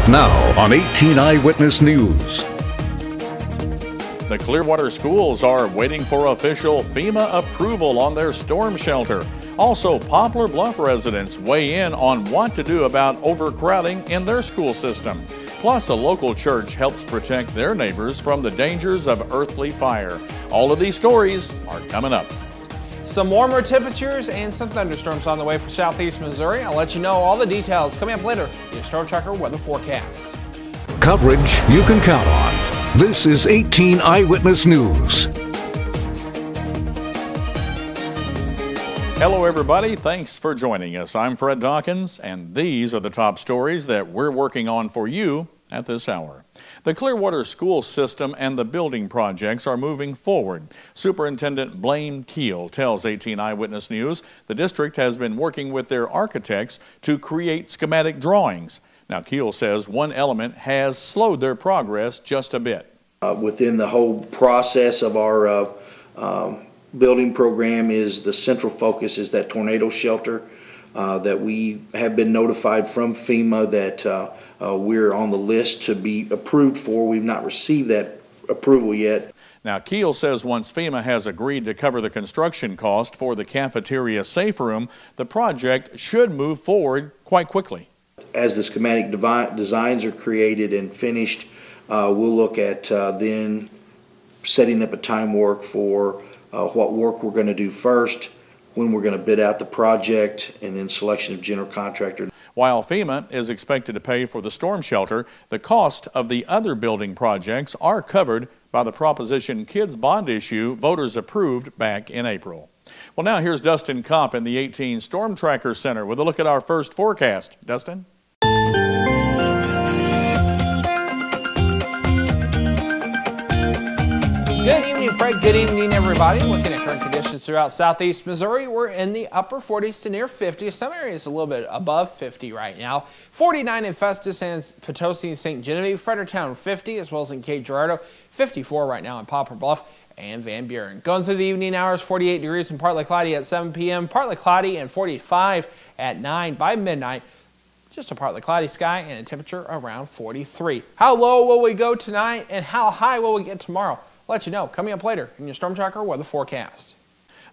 Now on 18 Eyewitness News. The Clearwater schools are waiting for official FEMA approval on their storm shelter. Also, Poplar Bluff residents weigh in on what to do about overcrowding in their school system. Plus, a local church helps protect their neighbors from the dangers of earthly fire. All of these stories are coming up. Some warmer temperatures and some thunderstorms on the way for southeast Missouri. I'll let you know all the details coming up later in your Storm Tracker weather forecast. Coverage you can count on. This is 18 Eyewitness News. Hello everybody, thanks for joining us. I'm Fred Dawkins, and these are the top stories that we're working on for you at this hour. The Clearwater school system and the building projects are moving forward. Superintendent Blaine Keel tells 18 Eyewitness News the district has been working with their architects to create schematic drawings. Now, Keel says one element has slowed their progress just a bit. Within the whole process of our building program is the central focus is that tornado shelter that we have been notified from FEMA that we're on the list to be approved for. We've not received that approval yet. Now, Keel says once FEMA has agreed to cover the construction cost for the cafeteria safe room, the project should move forward quite quickly. As the schematic designs are created and finished, we'll look at then setting up a time work for what work we're going to do first, when we're going to bid out the project, and then selection of general contractor. While FEMA is expected to pay for the storm shelter, the cost of the other building projects are covered by the Proposition Kids bond issue voters approved back in April. Well, now here's Dustin Kopp in the 18 Storm Tracker Center with a look at our first forecast. Dustin? Good evening, Fred. Good evening, everybody. Looking at current conditions throughout southeast Missouri, we're in the upper 40s to near 50. Some areas a little bit above 50 right now. 49 in Festus and Potosi and St. Genevieve, Fredericktown 50, as well as in Cape Girardeau, 54 right now in Poplar Bluff and Van Buren. Going through the evening hours, 48 degrees and partly cloudy at 7 p.m., partly cloudy and 45 at 9 by midnight. Just a partly cloudy sky and a temperature around 43. How low will we go tonight and how high will we get tomorrow? I'll let you know coming up later in your Storm Tracker weather forecast.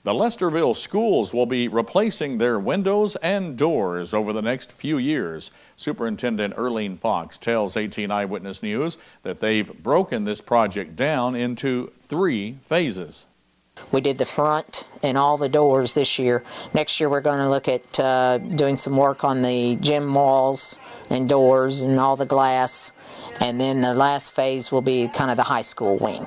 The Lesterville schools will be replacing their windows and doors over the next few years. Superintendent Earlene Fox tells 18 Eyewitness News that they've broken this project down into 3 phases. We did the front and all the doors this year. Next year we're going to look at doing some work on the gym walls and doors and all the glass. And then the last phase will be kind of the high school wing.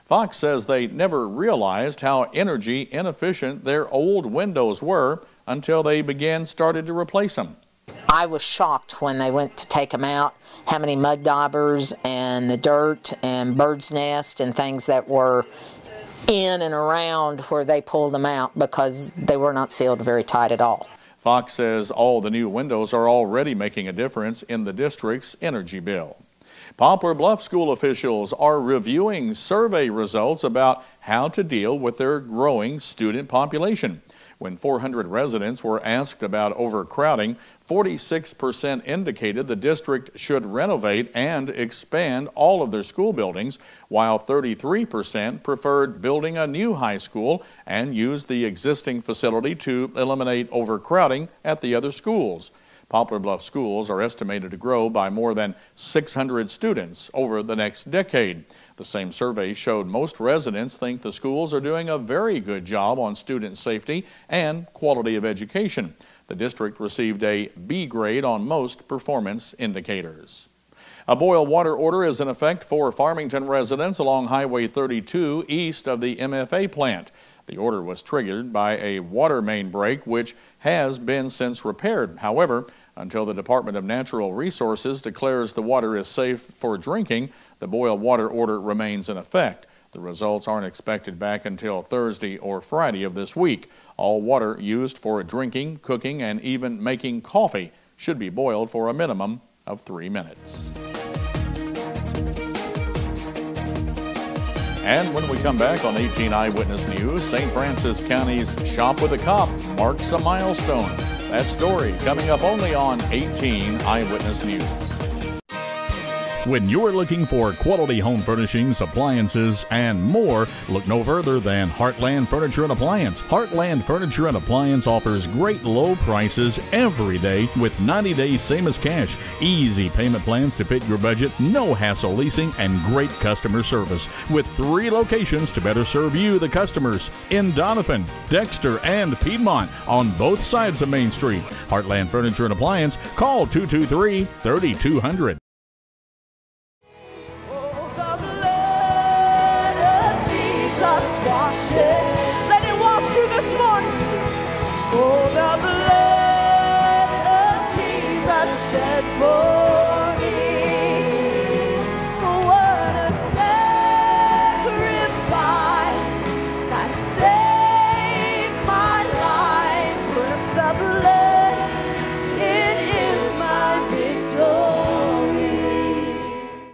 Fox says they never realized how energy inefficient their old windows were until they started to replace them. I was shocked when they went to take them out, how many mud daubers and the dirt and bird's nest and things that were in and around where they pulled them out because they were not sealed very tight at all. Fox says all the new windows are already making a difference in the district's energy bill. Poplar Bluff school officials are reviewing survey results about how to deal with their growing student population. When 400 residents were asked about overcrowding, 46% indicated the district should renovate and expand all of their school buildings, while 33% preferred building a new high school and use the existing facility to eliminate overcrowding at the other schools. Poplar Bluff schools are estimated to grow by more than 600 students over the next decade. The same survey showed most residents think the schools are doing a very good job on student safety and quality of education. The district received a B grade on most performance indicators. A boil water order is in effect for Farmington residents along Highway 32 east of the MFA plant. The order was triggered by a water main break, which has been since repaired. However, until the Department of Natural Resources declares the water is safe for drinking, the boil water order remains in effect. The results aren't expected back until Thursday or Friday of this week. All water used for drinking, cooking, and even making coffee should be boiled for a minimum of 3 minutes. And when we come back on 18 Eyewitness News, St. Francis County's Shop with a Cop marks a milestone. That story coming up only on 18 Eyewitness News. When you're looking for quality home furnishings, appliances, and more, look no further than Heartland Furniture and Appliance. Heartland Furniture and Appliance offers great low prices every day with 90 days same as cash. Easy payment plans to fit your budget, no hassle leasing, and great customer service. With 3 locations to better serve you, the customers, in Donovan, Dexter, and Piedmont on both sides of Main Street. Heartland Furniture and Appliance. Call 223-3200. Let it wash you this morning. Oh, the blood of Jesus shed for me. What a sacrifice that saved my life. With the blood, it is my victory.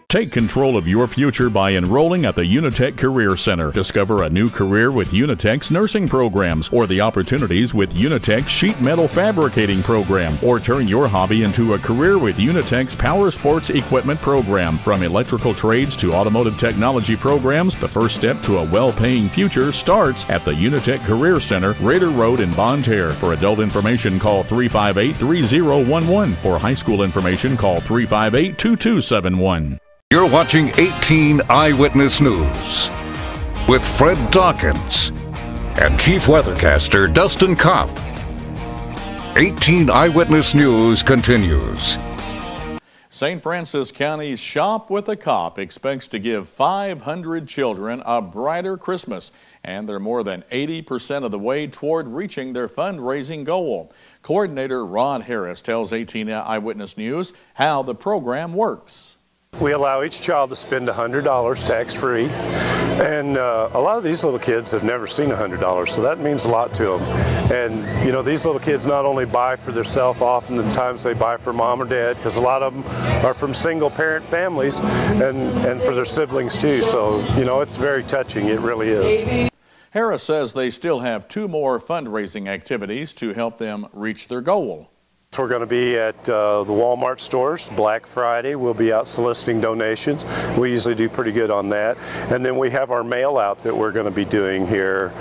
Take control of your future by enrolling at the Unitech Career Center. Discover a new career with Unitech's nursing programs or the opportunities with Unitech's sheet metal fabricating program, or turn your hobby into a career with Unitech's power sports equipment program. From electrical trades to automotive technology programs, the first step to a well-paying future starts at the Unitech Career Center, Raider Road in Bonne Terre. For adult information, call 358-3011. For high school information, call 358-2271. You're watching 18 Eyewitness News with Fred Dawkins and Chief Weathercaster Dustin Kopp. 18 Eyewitness News continues. St. Francis County's Shop with a Cop expects to give 500 children a brighter Christmas, and they're more than 80% of the way toward reaching their fundraising goal. Coordinator Rod Harris tells 18 Eyewitness News how the program works. We allow each child to spend $100 tax-free, and a lot of these little kids have never seen $100, so that means a lot to them. And you know, these little kids not only buy for themselves, oftentimes they buy for mom or dad, because a lot of them are from single-parent families, and for their siblings too. So you know, it's very touching. It really is. Harris says they still have 2 more fundraising activities to help them reach their goal. We're going to be at the Walmart stores. Black Friday, we'll be out soliciting donations. We usually do pretty good on that. And then we have our mail out that we're going to be doing here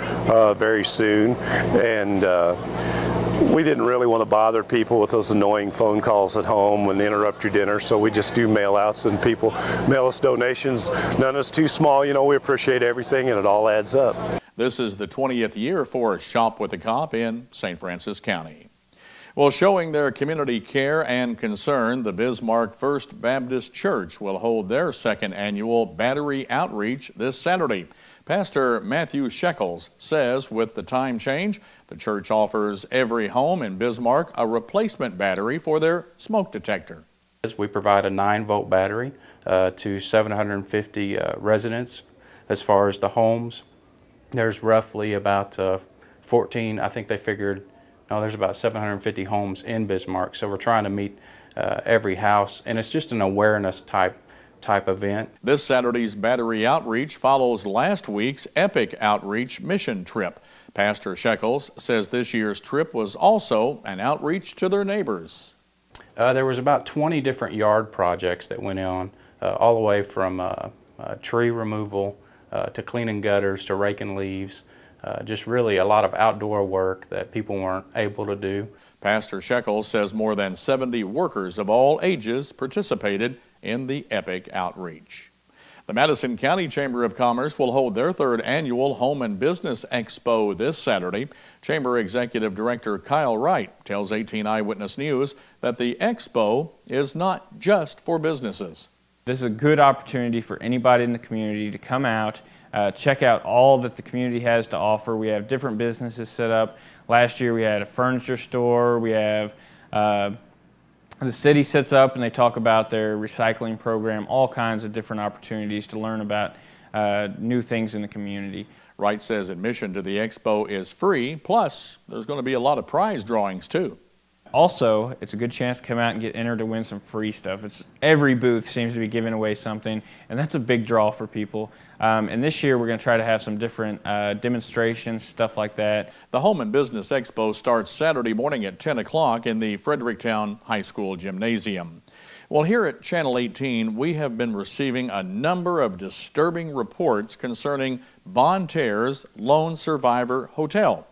very soon. And we didn't really want to bother people with those annoying phone calls at home and interrupt your dinner, so we just do mail outs and people mail us donations. None is too small. You know, we appreciate everything and it all adds up. This is the 20th year for Shop with a Cop in St. Francis County. Well, showing their community care and concern, the Bismarck First Baptist Church will hold their 2nd annual Battery Outreach this Saturday. Pastor Matthew Shekels says with the time change, the church offers every home in Bismarck a replacement battery for their smoke detector. We provide a 9-volt battery to 750 residents. As far as the homes, there's roughly about 14, I think they figured, no, there's about 750 homes in Bismarck, so we're trying to meet every house, and it's just an awareness type event. This Saturday's Battery Outreach follows last week's Epic Outreach mission trip. Pastor Shekels says this year's trip was also an outreach to their neighbors. There was about 20 different yard projects that went on, all the way from tree removal to cleaning gutters to raking leaves. Just really a lot of outdoor work that people weren't able to do. Pastor Shekels says more than 70 workers of all ages participated in the Epic Outreach. The Madison County Chamber of Commerce will hold their 3rd annual Home and Business Expo this Saturday. Chamber Executive Director Kyle Wright tells 18 Eyewitness News that the expo is not just for businesses. This is a good opportunity for anybody in the community to come out, check out all that the community has to offer. We have different businesses set up. Last year we had a furniture store. We have the city sets up and they talk about their recycling program, all kinds of different opportunities to learn about new things in the community. Wright says admission to the expo is free, plus there's going to be a lot of prize drawings too. Also, it's a good chance to come out and get entered to win some free stuff. Every booth seems to be giving away something, and that's a big draw for people. And this year we're going to try to have some different demonstrations, stuff like that. The Home and Business Expo starts Saturday morning at 10 o'clock in the Fredericktown High School Gymnasium. Well, here at Channel 18, we have been receiving a number of disturbing reports concerning Bonne Terre's Lone Survivor Hotel.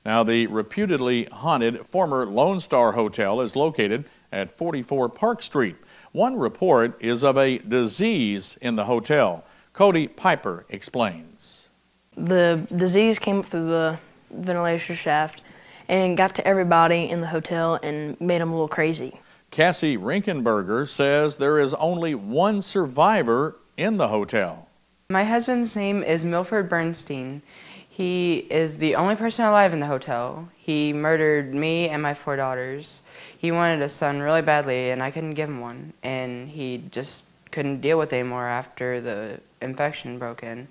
Now, the reputedly haunted former Lone Star Hotel is located at 44 Park Street. One report is of a disease in the hotel. Cody Piper explains. The disease came up through the ventilation shaft and got to everybody in the hotel and made them a little crazy. Cassie Rinkenberger says there is only one survivor in the hotel. My husband's name is Milford Bernstein. He is the only person alive in the hotel. He murdered me and my 4 daughters. He wanted a son really badly, and I couldn't give him one. And he just couldn't deal with it anymore after the infection broke in.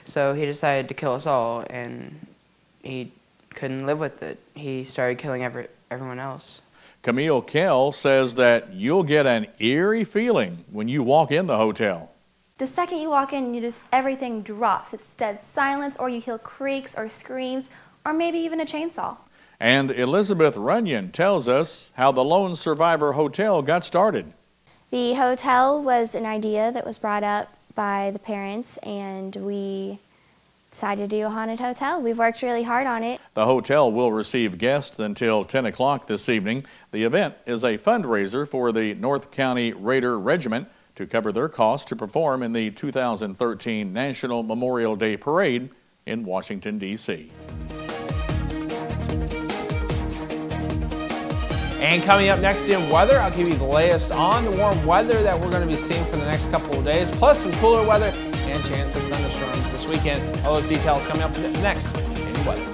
So he decided to kill us all, and he couldn't live with it. He started killing everyone else. Camille Kell says that you'll get an eerie feeling when you walk in the hotel. The second you walk in, everything drops. It's dead silence, or you hear creaks or screams, or maybe even a chainsaw. And Elizabeth Runyon tells us how the Lone Survivor Hotel got started. The hotel was an idea that was brought up by the parents, and we decided to do a haunted hotel. We've worked really hard on it. The hotel will receive guests until 10 o'clock this evening. The event is a fundraiser for the North County Raider Regiment to cover their costs to perform in the 2013 National Memorial Day Parade in Washington, D.C. And coming up next in weather, I'll give you the latest on the warm weather that we're going to be seeing for the next couple of days, plus some cooler weather and chance of thunderstorms this weekend. All those details coming up next in weather.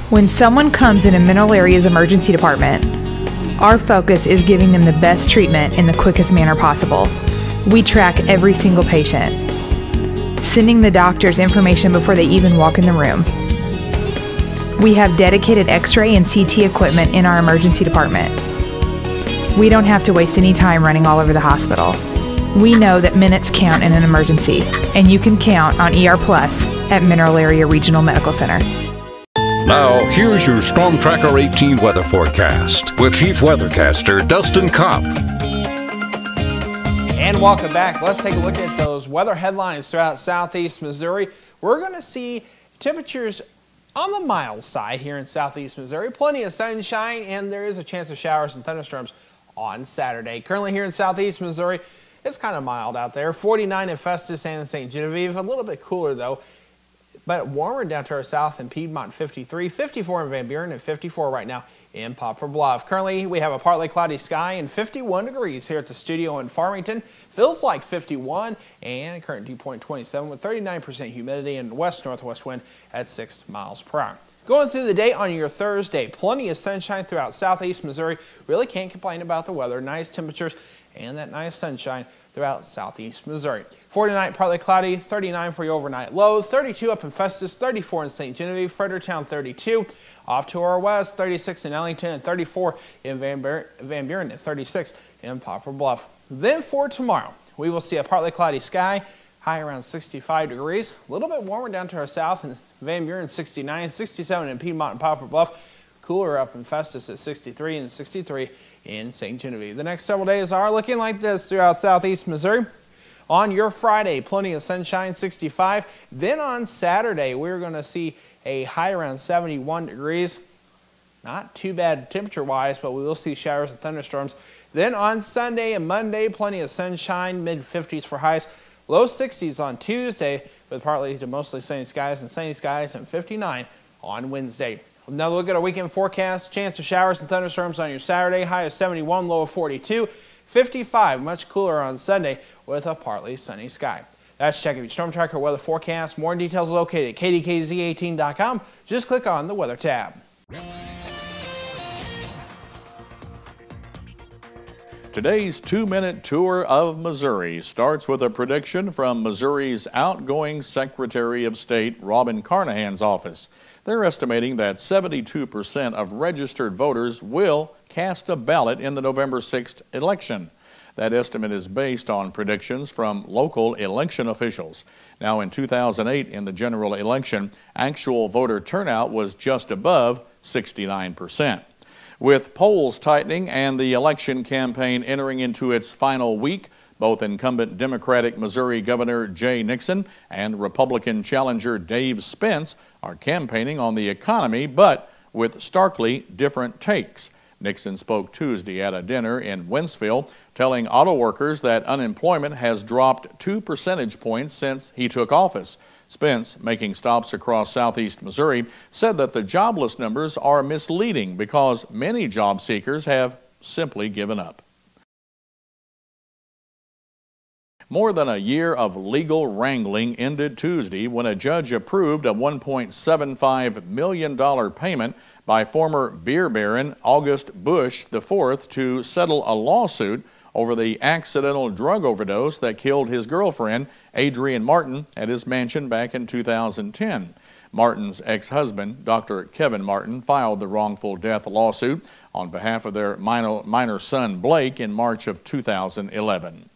When someone comes in a Mineral Area's emergency department, our focus is giving them the best treatment in the quickest manner possible. We track every single patient, sending the doctors information before they even walk in the room. We have dedicated X-ray and CT equipment in our emergency department. We don't have to waste any time running all over the hospital. We know that minutes count in an emergency, and you can count on ER Plus at Mineral Area Regional Medical Center. Now, here's your Storm Tracker 18 weather forecast with Chief Weathercaster Dustin Kopp. And welcome back. Let's take a look at those weather headlines throughout southeast Missouri. We're going to see temperatures on the mild side here in southeast Missouri. Plenty of sunshine, and there is a chance of showers and thunderstorms on Saturday. Currently here in southeast Missouri, it's kind of mild out there. 49 in Festus and St. Genevieve. A little bit cooler, though, but warmer down to our south in Piedmont, 53, 54 in Van Buren, and 54 right now in Poplar Bluff. Currently, we have a partly cloudy sky and 51 degrees here at the studio in Farmington. Feels like 51, and current dew point 27 with 39% humidity and west-northwest wind at 6 miles per hour. Going through the day on your Thursday, plenty of sunshine throughout southeast Missouri. Really can't complain about the weather. Nice temperatures and that nice sunshine throughout southeast Missouri. 49 partly cloudy, 39 for your overnight low, 32 up in Festus, 34 in St. Genevieve, Fredericktown 32. Off to our west, 36 in Ellington and 34 in Van Buren and 36 in Poplar Bluff. Then for tomorrow, we will see a partly cloudy sky, high around 65 degrees. A little bit warmer down to our south in Van Buren, 69, 67 in Piedmont and Poplar Bluff. Cooler up in Festus at 63 and 63 in St. Genevieve. The next several days are looking like this throughout southeast Missouri. On your Friday, plenty of sunshine, 65. Then on Saturday, we're going to see a high around 71 degrees. Not too bad temperature-wise, but we will see showers and thunderstorms. Then on Sunday and Monday, plenty of sunshine, mid-50s for highs. Low 60s on Tuesday, with partly to mostly sunny skies and 59 on Wednesday. Another look at our weekend forecast. Chance of showers and thunderstorms on your Saturday. High of 71, low of 42. 55, much cooler on Sunday with a partly sunny sky. That's checking your Storm Tracker weather forecast. More details located at KDKZ18.com. Just click on the Weather tab. Today's 2-minute tour of Missouri starts with a prediction from Missouri's outgoing Secretary of State, Robin Carnahan's office. They're estimating that 72% of registered voters will cast a ballot in the November 6th election. That estimate is based on predictions from local election officials. Now, in 2008, in the general election, actual voter turnout was just above 69%. With polls tightening and the election campaign entering into its final week, both incumbent Democratic Missouri Governor Jay Nixon and Republican challenger Dave Spence are campaigning on the economy, but with starkly different takes. Nixon spoke Tuesday at a dinner in Wentzville, telling auto workers that unemployment has dropped 2 percentage points since he took office. Spence, making stops across southeast Missouri, said that the jobless numbers are misleading because many job seekers have simply given up. More than a year of legal wrangling ended Tuesday when a judge approved a $1.75 million payment by former beer baron August Bush IV to settle a lawsuit over the accidental drug overdose that killed his girlfriend, Adrienne Martin, at his mansion back in 2010. Martin's ex-husband, Dr. Kevin Martin, filed the wrongful death lawsuit on behalf of their minor son, Blake, in March of 2011.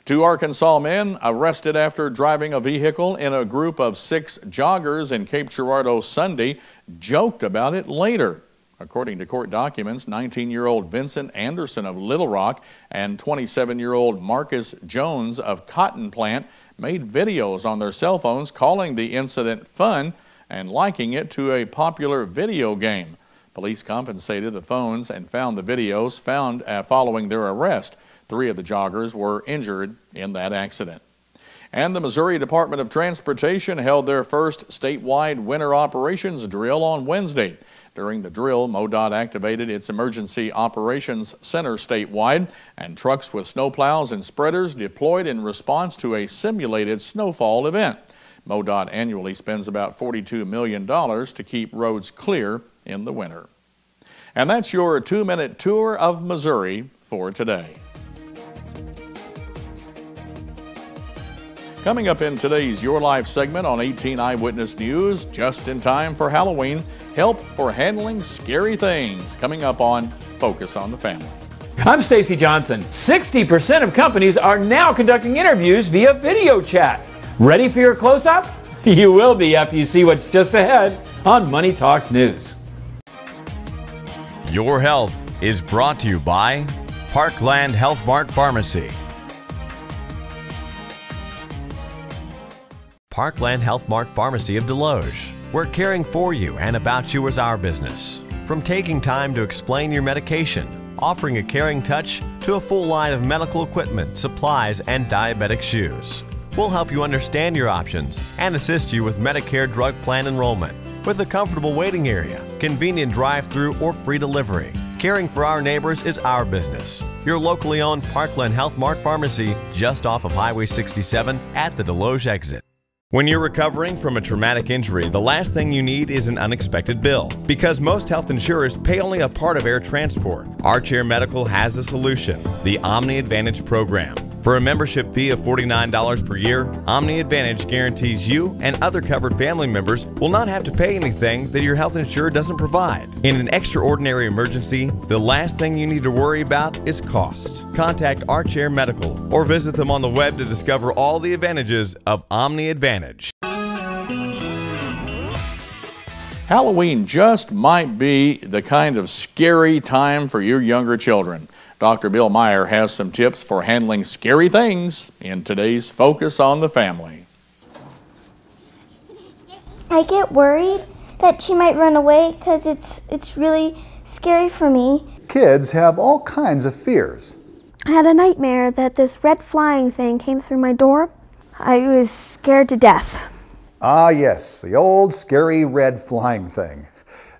2 Arkansas men arrested after driving a vehicle in a group of 6 joggers in Cape Girardeau Sunday joked about it later. According to court documents, 19-year-old Vincent Anderson of Little Rock and 27-year-old Marcus Jones of Cotton Plant made videos on their cell phones calling the incident fun and likening it to a popular video game. Police confiscated the phones and found the videos following their arrest. 3 of the joggers were injured in that accident. And the Missouri Department of Transportation held their first statewide winter operations drill on Wednesday. During the drill, MoDOT activated its Emergency Operations Center statewide, and trucks with snowplows and spreaders deployed in response to a simulated snowfall event. MoDOT annually spends about $42 million to keep roads clear in the winter. And that's your 2-minute tour of Missouri for today. Coming up in today's Your Life segment on 18 Eyewitness News, just in time for Halloween, help for handling scary things. Coming up on Focus on the Family. I'm Stacy Johnson. 60% of companies are now conducting interviews via video chat. Ready for your close-up? You will be after you see what's just ahead on Money Talks News. Your health is brought to you by Parkland Health Mart Pharmacy. Parkland Health Mart Pharmacy of Deloge. We're caring for you and about you is our business. From taking time to explain your medication, offering a caring touch, to a full line of medical equipment, supplies, and diabetic shoes. We'll help you understand your options and assist you with Medicare drug plan enrollment with a comfortable waiting area, convenient drive-through or free delivery. Caring for our neighbors is our business. Your locally owned Parkland Health Mart Pharmacy just off of Highway 67 at the Deloge exit. When you're recovering from a traumatic injury, the last thing you need is an unexpected bill. Because most health insurers pay only a part of air transport, Archair Medical has a solution, the Omni Advantage program. For a membership fee of $49 per year, Omni Advantage guarantees you and other covered family members will not have to pay anything that your health insurer doesn't provide. In an extraordinary emergency, the last thing you need to worry about is cost. Contact Archair Medical or visit them on the web to discover all the advantages of Omni Advantage. Halloween just might be the kind of scary time for your younger children. Dr. Bill Meyer has some tips for handling scary things in today's Focus on the Family. I get worried that she might run away because it's really scary for me. Kids have all kinds of fears. I had a nightmare that this red flying thing came through my door. I was scared to death. Ah, yes, the old scary red flying thing.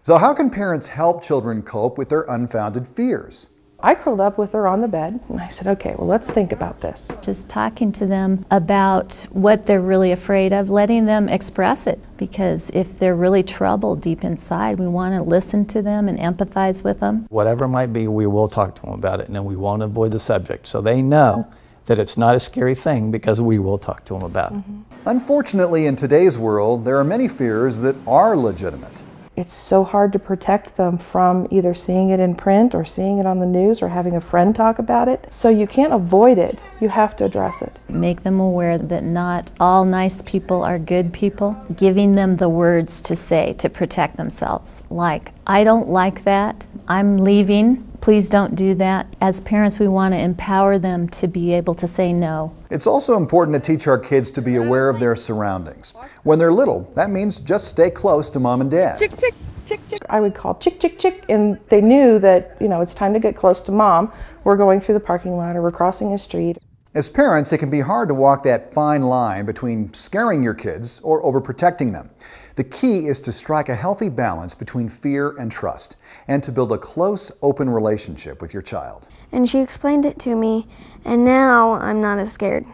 So how can parents help children cope with their unfounded fears? I curled up with her on the bed and I said, okay, well, let's think about this. Just talking to them about what they're really afraid of, letting them express it. Because if they're really troubled deep inside, we want to listen to them and empathize with them. Whatever it might be, we will talk to them about it, and then we won't avoid the subject. So they know that it's not a scary thing because we will talk to them about it. Unfortunately, in today's world, there are many fears that are legitimate. It's so hard to protect them from either seeing it in print or seeing it on the news or having a friend talk about it. So you can't avoid it. You have to address it. Make them aware that not all nice people are good people. Giving them the words to say to protect themselves. Like, I don't like that. I'm leaving. Please don't do that. As parents, we want to empower them to be able to say no. It's also important to teach our kids to be aware of their surroundings. When they're little, that means just stay close to mom and dad. Chick, chick, chick, chick. I would call chick, chick, chick, and they knew that, you know, it's time to get close to mom. We're going through the parking lot or we're crossing a street. As parents, it can be hard to walk that fine line between scaring your kids or overprotecting them. The key is to strike a healthy balance between fear and trust, and to build a close, open relationship with your child. And she explained it to me, and now I'm not as scared.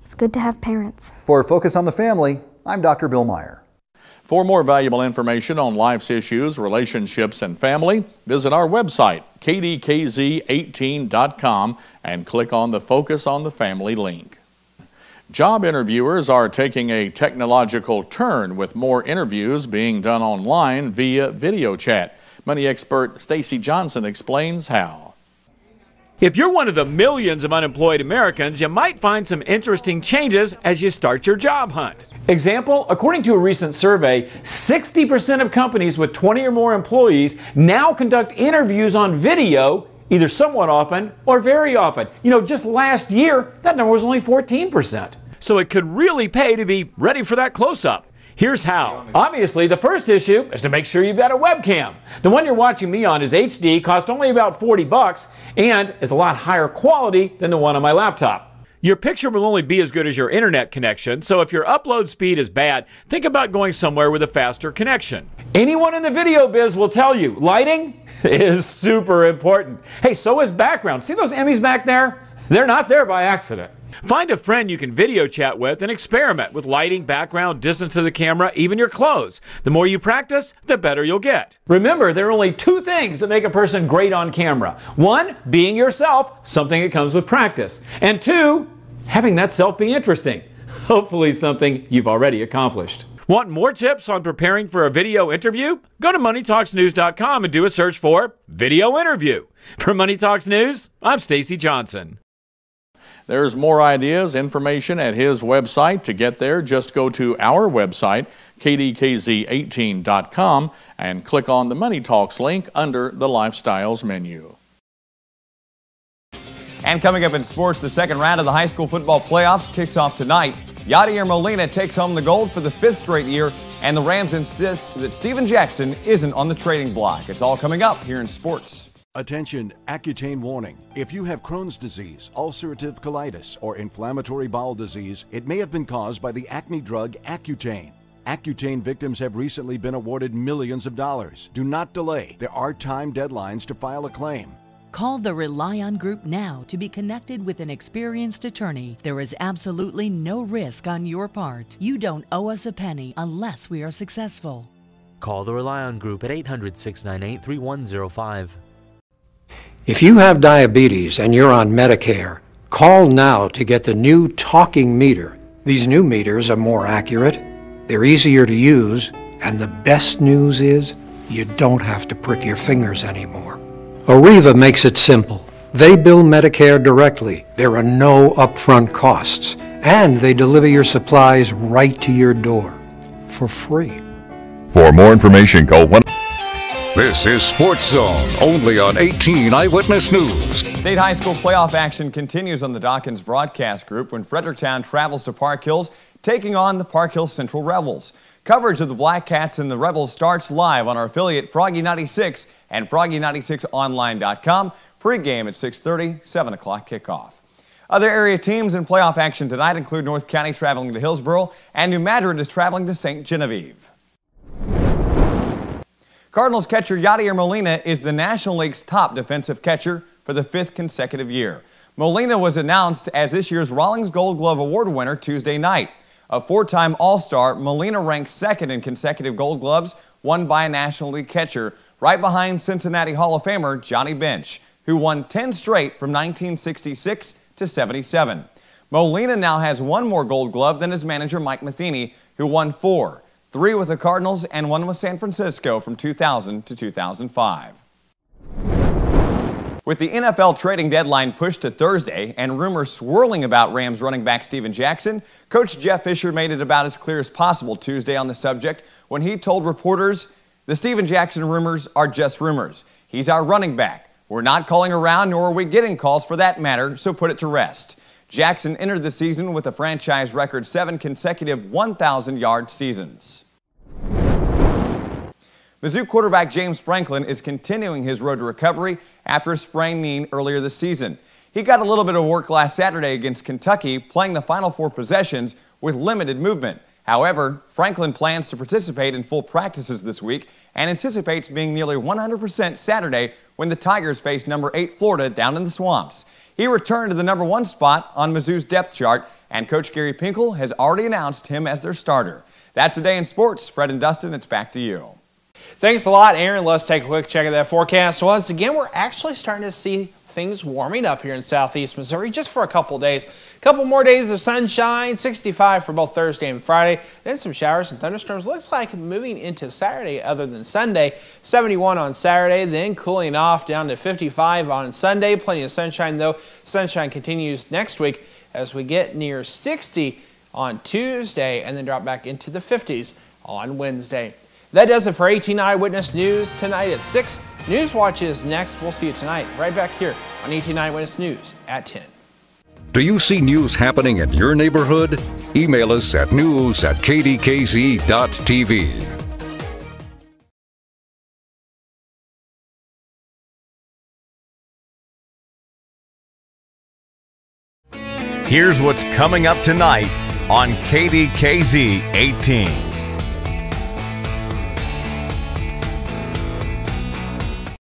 It's good to have parents. For Focus on the Family, I'm Dr. Bill Meyer. For more valuable information on life's issues, relationships, and family, visit our website, KDKZ18.com, and click on the Focus on the Family link. Job interviewers are taking a technological turn, with more interviews being done online via video chat. Money expert Stacy Johnson explains how. If you're one of the millions of unemployed Americans, you might find some interesting changes as you start your job hunt. Example, according to a recent survey, 60% of companies with 20 or more employees now conduct interviews on video, either somewhat often or very often. You know, just last year, that number was only 14%. So it could really pay to be ready for that close-up. Here's how. Obviously, the first issue is to make sure you've got a webcam. The one you're watching me on is HD, costs only about $40, and is a lot higher quality than the one on my laptop. Your picture will only be as good as your internet connection, so if your upload speed is bad, think about going somewhere with a faster connection. Anyone in the video biz will tell you, lighting is super important. Hey, so is background. See those Emmys back there? They're not there by accident. Find a friend you can video chat with and experiment with lighting, background, distance to the camera, even your clothes. The more you practice, the better you'll get. Remember, there are only two things that make a person great on camera. One, being yourself, something that comes with practice. And two, having that self be interesting. Hopefully something you've already accomplished. Want more tips on preparing for a video interview? Go to MoneyTalksNews.com and do a search for Video Interview. For Money Talks News, I'm Stacy Johnson. There's more ideas, information at his website. To get there, just go to our website, KDKZ18.com, and click on the Money Talks link under the Lifestyles menu. And coming up in sports, the second round of the high school football playoffs kicks off tonight. Yadier Molina takes home the gold for the 5th straight year, and the Rams insist that Steven Jackson isn't on the trading block. It's all coming up here in sports. Attention, Accutane warning. If you have Crohn's disease, ulcerative colitis, or inflammatory bowel disease, it may have been caused by the acne drug Accutane. Accutane victims have recently been awarded millions of dollars. Do not delay. There are time deadlines to file a claim. Call the Rely On Group now to be connected with an experienced attorney. There is absolutely no risk on your part. You don't owe us a penny unless we are successful. Call the Rely On Group at 800-698-3105. If you have diabetes and you're on Medicare, call now to get the new talking meter. These new meters are more accurate, they're easier to use, and the best news is you don't have to prick your fingers anymore. Arriva makes it simple. They bill Medicare directly. There are no upfront costs, and they deliver your supplies right to your door for free. For more information, call 1. This is Sports Zone, only on 18 Eyewitness News. State high school playoff action continues on the Dawkins broadcast group when Fredericktown travels to Park Hills, taking on the Park Hills Central Rebels. Coverage of the Black Cats and the Rebels starts live on our affiliate Froggy 96 and Froggy96online.com. Pre-game at 6:30, 7 o'clock kickoff. Other area teams in playoff action tonight include North County traveling to Hillsboro, and New Madrid is traveling to St. Genevieve. Cardinals catcher Yadier Molina is the National League's top defensive catcher for the 5th consecutive year. Molina was announced as this year's Rawlings Gold Glove Award winner Tuesday night. A 4-time All-Star, Molina ranks 2nd in consecutive Gold Gloves won by a National League catcher, right behind Cincinnati Hall of Famer Johnny Bench, who won 10 straight from 1966 to 77. Molina now has 1 more Gold Glove than his manager Mike Matheny, who won 4, 3 with the Cardinals and 1 with San Francisco from 2000 to 2005. With the NFL trading deadline pushed to Thursday and rumors swirling about Rams running back Steven Jackson, Coach Jeff Fisher made it about as clear as possible Tuesday on the subject when he told reporters, "The Steven Jackson rumors are just rumors. He's our running back. We're not calling around, nor are we getting calls for that matter, so put it to rest." Jackson entered the season with a franchise record 7 consecutive 1,000-yard seasons. Mizzou quarterback James Franklin is continuing his road to recovery after a sprained knee earlier this season. He got a little bit of work last Saturday against Kentucky, playing the final 4 possessions with limited movement. However, Franklin plans to participate in full practices this week and anticipates being nearly 100% Saturday when the Tigers face number 8 Florida down in the Swamps. He returned to the number 1 spot on Mizzou's depth chart, and Coach Gary Pinkel has already announced him as their starter. That's Today in Sports. Fred and Dustin, it's back to you. Thanks a lot, Aaron. Let's take a quick check at that forecast. Once again, we're actually starting to see things warming up here in southeast Missouri just for a couple days. A couple more days of sunshine, 65 for both Thursday and Friday. Then some showers and thunderstorms. Looks like moving into Saturday other than Sunday. 71 on Saturday, then cooling off down to 55 on Sunday. Plenty of sunshine though. Sunshine continues next week as we get near 60 on Tuesday and then drop back into the 50s on Wednesday. That does it for 18 Eyewitness News tonight at 6. Newswatch is next. We'll see you tonight right back here on 18 Eyewitness News at 10. Do you see news happening in your neighborhood? Email us at news@kdkz.tv. Here's what's coming up tonight on KDKZ 18.